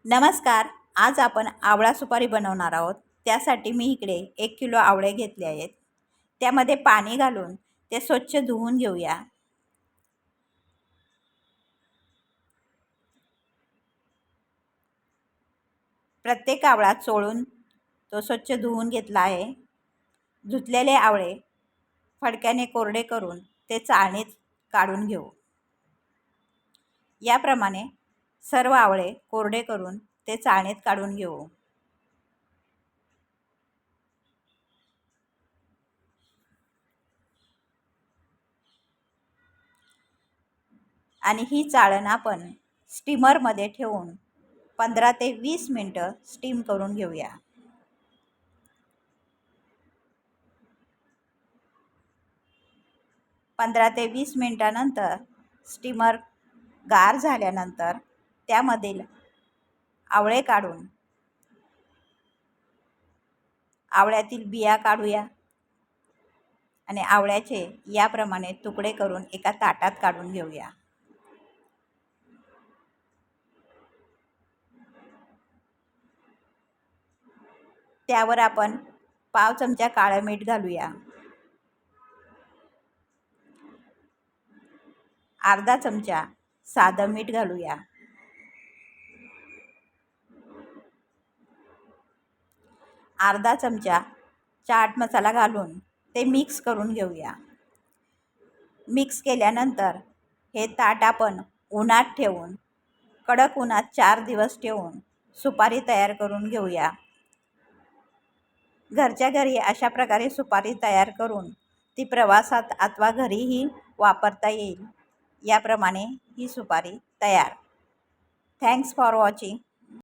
नमस्कार. आज आपण आवळा सुपारी बनवणार आहोत. त्यासाठी मी इकडे 1 किलो आवळे घेतले आहेत. त्यामध्ये पाणी घालून ते स्वच्छ धुवून घेऊया. प्रत्येक आवळा चोळून तो स्वच्छ धुवून घेतला आहे. धुतलेले आवळे फडक्याने कोरडे करून ते चाळणीत काढून घेऊ. याप्रमाणे सर्व आवळे कोरडे करून ते चाळणीत काढून घेऊ. आणि ही चाळण आपण स्टीमरमध्ये ठेवून 15 ते 20 मिनटं स्टीम करून घेऊया. पंधरा ते 20 मिनटानंतर स्टीमर गार झाल्यानंतर त्यामधील आवळे काढून आवळ्यातील बिया काढूया आणि आवळ्याचे याप्रमाणे तुकडे करून एका ताटात काढून घेऊया. त्यावर आपण पाव चमचा काळं मीठ घालूया. अर्धा चमचा साधं मीठ घालूया. अर्धा चमचा चाट मसाला घालून ते मिक्स करून घेऊया. मिक्स केल्यानंतर हे ताट आपण उन्हात ठेवून कडक उन्हात 4 दिवस ठेवून सुपारी तयार करून घेऊया. घरच्या घरी अशा प्रकारे सुपारी तयार करून ती प्रवासात अथवा घरीही वापरता येईल. याप्रमाणे ही सुपारी तयार. Thanks for watching.